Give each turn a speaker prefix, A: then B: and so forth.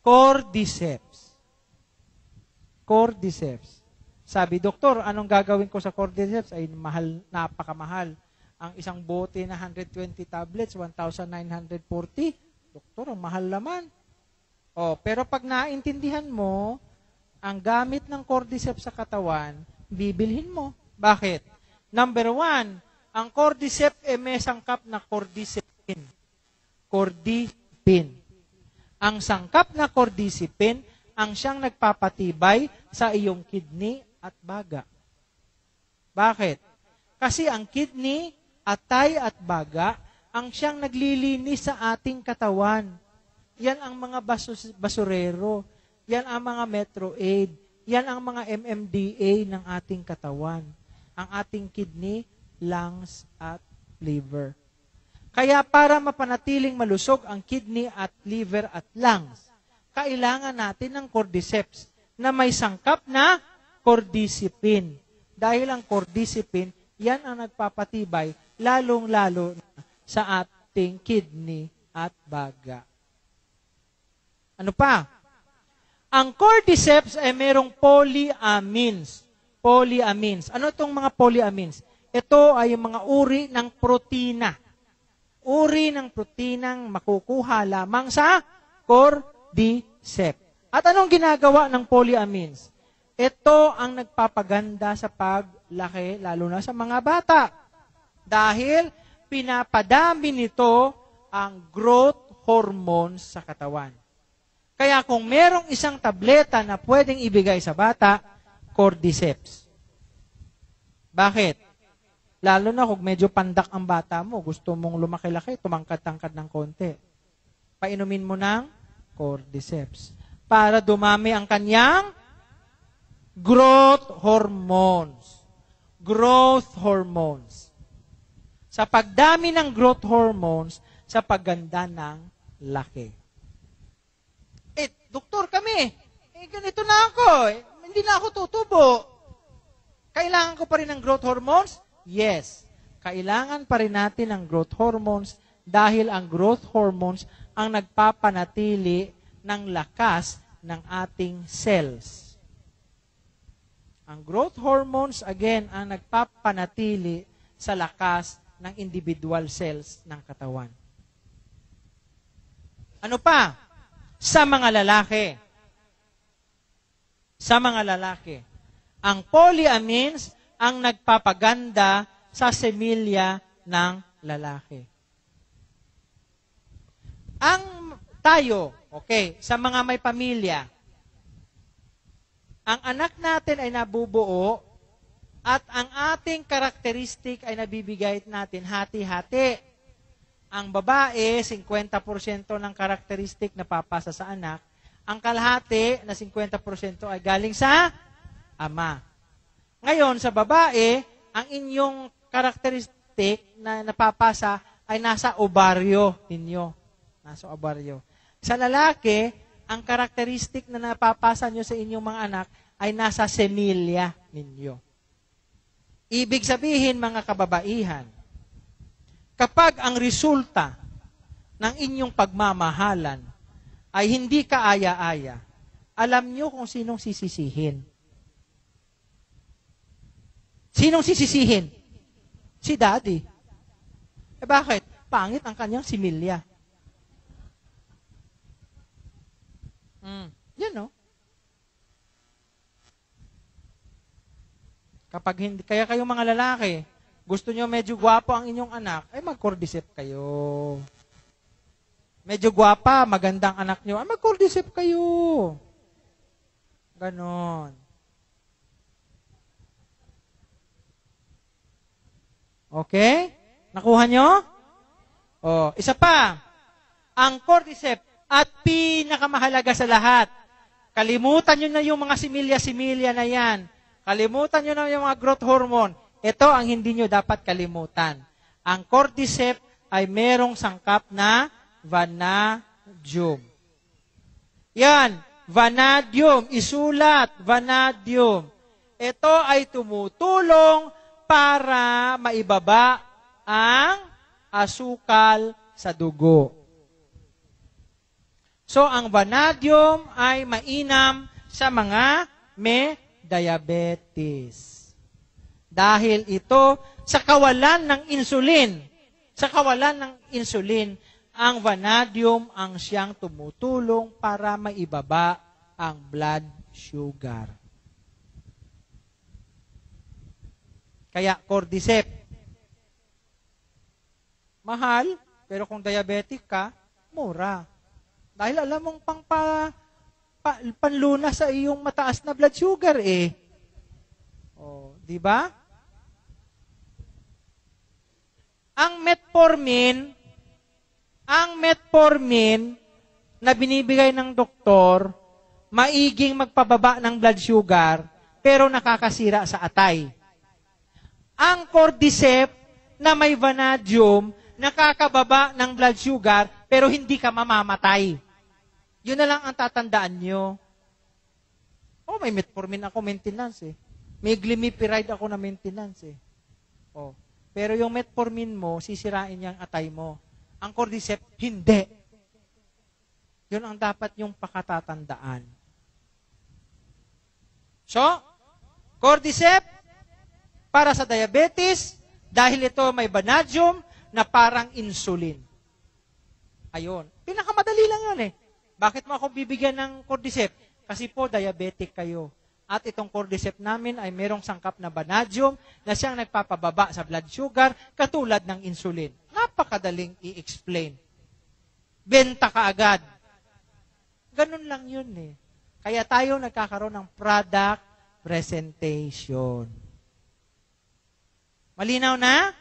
A: Cordyceps. Cordyceps. Sabi, doktor, anong gagawin ko sa cordyceps? Ay mahal, napakamahal. Ang isang bote na 120 tablets, 1,940. Doktor, ang mahal naman. Pero pag naintindihan mo, ang gamit ng cordyceps sa katawan, bibilhin mo. Bakit? Number 1, ang cordyceps may sangkap na cordycepin. Cordipin. Ang sangkap na cordicipin ang siyang nagpapatibay sa iyong kidney at baga. Bakit? Kasi ang kidney, atay at baga ang siyang naglilinis sa ating katawan. Yan ang mga basurero. Yan ang mga Metro-Aid. Yan ang mga MMDA ng ating katawan. Ang ating kidney, lungs, at liver. Kaya para mapanatiling malusog ang kidney at liver at lungs, kailangan natin ng cordyceps na may sangkap na cordicipin. Dahil ang cordicipin, yan ang nagpapatibay lalong-lalo sa ating kidney at baga. Ano pa? Ang cordyceps ay merong polyamines. Polyamines. Ano itong mga polyamines? Ito ay yung mga uri ng protina. Uri ng protinang makukuha lamang sa cordyceps. At anong ginagawa ng polyamines? Ito ang nagpapaganda sa paglaki, lalo na sa mga bata. Dahil pinapadami nito ang growth hormones sa katawan. Kaya kung merong isang tableta na pwedeng ibigay sa bata, cordyceps. Bakit? Lalo na kung medyo pandak ang bata mo, gusto mong lumaki-laki, tumangkad-tangkad ng konti. Painumin mo ng cordyceps para dumami ang kanyang growth hormones. Growth hormones. Sa pagdami ng growth hormones, sa pagganda ng laki. Doktor kami, ganito na ako, hindi na ako tutubo. Kailangan ko pa rin ng growth hormones? Yes. Kailangan pa rin natin ng growth hormones dahil ang growth hormones ang nagpapanatili ng lakas ng ating cells. Ang growth hormones, again, ang nagpapanatili sa lakas ng individual cells ng katawan. Ano pa? Sa mga lalaki. Sa mga lalaki. Ang polyamines ang nagpapaganda sa semilya ng lalaki. Ang tayo, sa mga may pamilya, ang anak natin ay nabubuo at ang ating karakteristik ay nabibigay natin hati-hati. Ang babae, 50% ng karakteristik na papasa sa anak. Ang kalahati na 50% ay galing sa ama. Ngayon, sa babae, ang inyong karakteristik na napapasa ay nasa ovaryo ninyo. Nasa ovaryo. Sa lalaki, ang karakteristik na napapasa nyo sa inyong mga anak ay nasa semilya ninyo. Ibig sabihin, mga kababaihan, kapag ang resulta ng inyong pagmamahalan ay hindi kaaya-aya, alam nyo kung sinong sisisihin. Sinong sisisihin? Si daddy. Bakit? Pangit ang kanyang similya. Yan, no? Kapag hindi, kaya kayong mga lalaki, gusto nyo medyo gwapo ang inyong anak, ay mag-cordyceps kayo. Medyo gwapa, magandang anak nyo, ay mag-cordyceps kayo. Ganon. Okay? Nakuha nyo? Isa pa. Ang cordyceps at pinakamahalaga sa lahat. Kalimutan nyo na yung mga similya-similya na yan. Kalimutan nyo na yung mga growth hormone. Ito ang hindi nyo dapat kalimutan. Ang cordyceps ay merong sangkap na vanadium. Yan, vanadium. Isulat, vanadium. Ito ay tumutulong para maibaba ang asukal sa dugo. So, ang vanadium ay mainam sa mga may diabetes. Dahil ito, sa kawalan ng insulin, ang vanadium ang siyang tumutulong para maibaba ang blood sugar. Kaya, cordyceps, mahal, pero kung diabetic ka, mura. Dahil alam mong panluna sa iyong mataas na blood sugar eh. Oh, di ba? Ang metformin na binibigay ng doktor, maiging magpababa ng blood sugar, pero nakakasira sa atay. Ang cordyceps na may vanadium, nakakababa ng blood sugar, pero hindi ka mamamatay. Yun na lang ang tatandaan nyo. Oh, may metformin ako maintenance eh. May glimepiride ako na maintenance eh. Oh. Pero yung metformin mo, sisirain niya ang atay mo. Ang cordyceps, hindi. Yun ang dapat yung pakatatandaan. So, cordyceps, para sa diabetes, dahil ito may vanadium na parang insulin. Ayun. Pinakamadali lang yun eh. Bakit mo ako bibigyan ng cordyceps? Kasi po, diabetic kayo. At itong cordyceps namin ay merong sangkap na vanadium na siyang nagpapababa sa blood sugar katulad ng insulin. Napakadaling i-explain. Benta ka agad. Ganun lang yun eh. Kaya tayo nagkakaroon ng product presentation. Malinaw na?